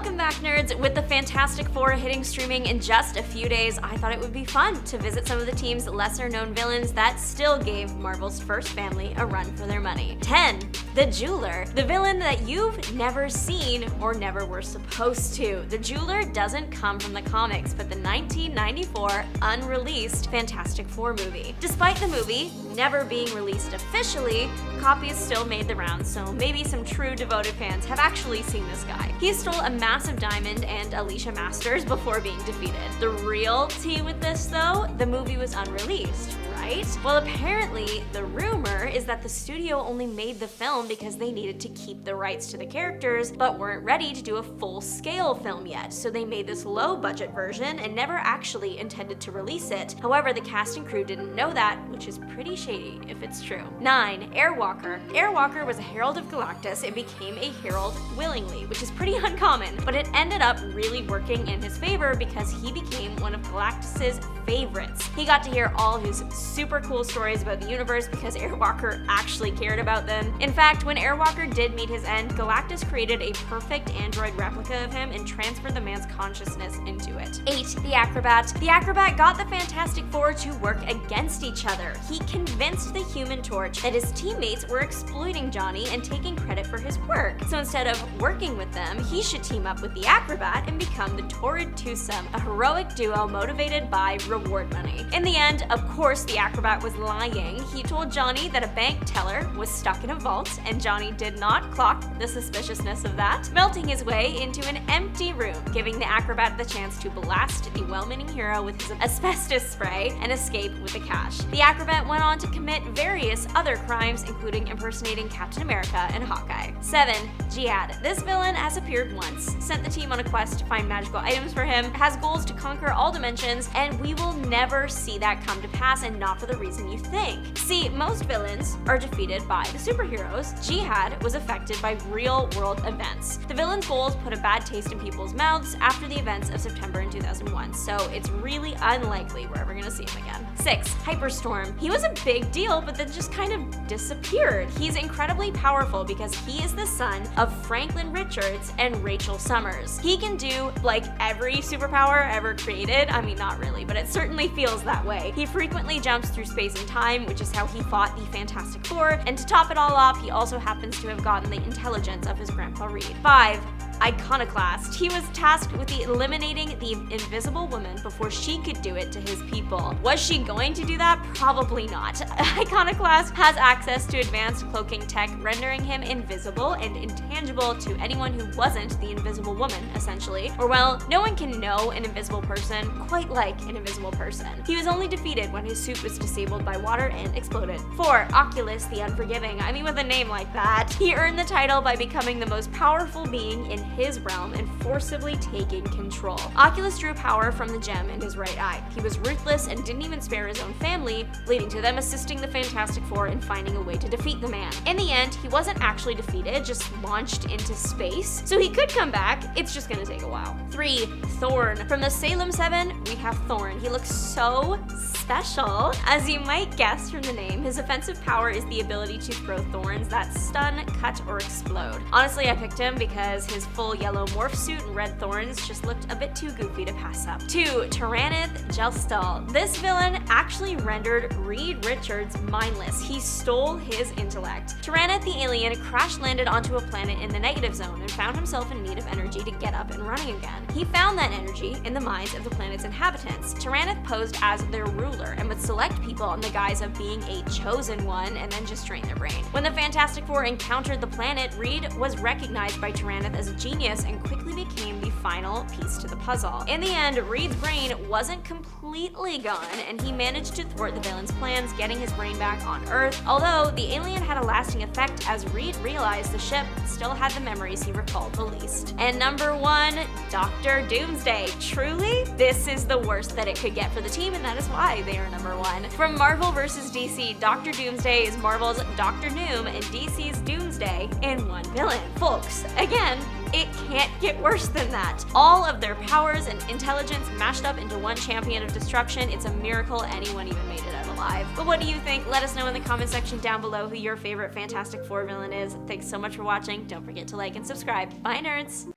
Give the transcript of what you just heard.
Welcome back, nerds! With the Fantastic Four hitting streaming in just a few days, I thought it would be fun to visit some of the team's lesser-known villains that still gave Marvel's first family a run for their money. 10. The Jeweler, the villain that you've never seen or never were supposed to. The Jeweler doesn't come from the comics, but the 1994 unreleased Fantastic Four movie. Despite the movie never being released officially, copies still made the rounds, so maybe some true devoted fans have actually seen this guy. He stole a massive diamond and Alicia Masters before being defeated. The real tea with this, though, the movie was unreleased, right? Well, apparently, the rumor is that the studio only made the film because they needed to keep the rights to the characters, but weren't ready to do a full-scale film yet, so they made this low-budget version and never actually intended to release it. However, the cast and crew didn't know that, which is pretty shady if it's true. 9. Airwalker. Airwalker was a Herald of Galactus and became a Herald willingly, which is pretty uncommon, but it ended up really working in his favor because he became one of Galactus's favorites. He got to hear all his super cool stories about the universe because Airwalker actually cared about them. In fact, when Airwalker did meet his end, Galactus created a perfect android replica of him and transferred the man's consciousness into it. 8. The Acrobat. The Acrobat got the Fantastic Four to work against each other. He convinced the Human Torch that his teammates were exploiting Johnny and taking credit for his work. So instead of working with them, he should team up with the Acrobat and become the Torrid Twosome, a heroic duo motivated by reward money. In the end, of course, the Acrobat was lying. He told Johnny that a bank teller was stuck in a vault, and Johnny did not clock the suspiciousness of that, melting his way into an empty room, giving the Acrobat the chance to blast the well-meaning hero with his asbestos spray and escape with the cash. The Acrobat went on to commit various other crimes, including impersonating Captain America and Hawkeye. 7. Jihad. This villain has appeared once, sent the team on a quest to find magical items for him, has goals to conquer all dimensions, and we will never see that come to pass, and not for the reason you think. See, most villains are defeated by the superheroes. Jihad was affected by real-world events. The villain's goals put a bad taste in people's mouths after the events of September in 2001, so it's really unlikely we're ever gonna see him again. 6. Hyperstorm. He was a big deal, but then just kind of disappeared. He's incredibly powerful because he is the son of Franklin Richards and Rachel Summers. He can do like every superpower ever created. I mean, not really, but it certainly feels that way. He frequently jumps through space and time, which is how he fought the Fantastic Four, and to top it all off, he also happens to have gotten the intelligence of his grandpa Reed. 5. Iconoclast. He was tasked with eliminating the Invisible Woman before she could do it to his people. Was she going to do that? Probably not. Iconoclast has access to advanced cloaking tech, rendering him invisible and intangible to anyone who wasn't the Invisible Woman, essentially. Or well, no one can know an invisible person quite like an invisible person. He was only defeated when his suit was disabled by water and exploded. 4. Occulus the Unforgiving. I mean, with a name like that. He earned the title by becoming the most powerful being in his realm and forcibly taking control. Occulus drew power from the gem in his right eye. He was ruthless and didn't even spare his own family, leading to them assisting the Fantastic Four in finding a way to defeat the man. In the end, he wasn't actually defeated, just launched into space, so he could come back, it's just gonna take a while. 3. Thornn. From the Salem 7, we have Thornn. He looks so special. As you might guess from the name, his offensive power is the ability to throw thorns that stun, cut, or explode. Honestly, I picked him because his full yellow morph suit and red thorns just looked a bit too goofy to pass up. 2. Taranith Gelstal. This villain actually rendered Reed Richards mindless. He stole his intellect. Taranith the alien crash-landed onto a planet in the negative zone and found himself in need of energy to get up and running again. He found that energy in the minds of the planet's inhabitants. Taranith posed as their ruler and would select people in the guise of being a chosen one and then just drain their brain. When the Fantastic Four encountered the planet, Reed was recognized by Taranith as a genius and quickly became the final piece to the puzzle. In the end, Reed's brain wasn't completely gone, and he managed to thwart the villain's plans, getting his brain back on Earth, although the alien had a lasting effect as Reed realized the ship still had the memories he recalled the least. And number 1, Dr. Doomsday. Truly, this is the worst that it could get for the team, and that is why they are number 1. From Marvel vs. DC, Dr. Doomsday is Marvel's Dr. Doom and DC's Doomsday in one villain. Folks, again, it can't get worse than that. All of their powers and intelligence mashed up into one champion of destruction. It's a miracle anyone even made it out alive. But what do you think? Let us know in the comment section down below who your favorite Fantastic Four villain is. Thanks so much for watching. Don't forget to like and subscribe. Bye, nerds!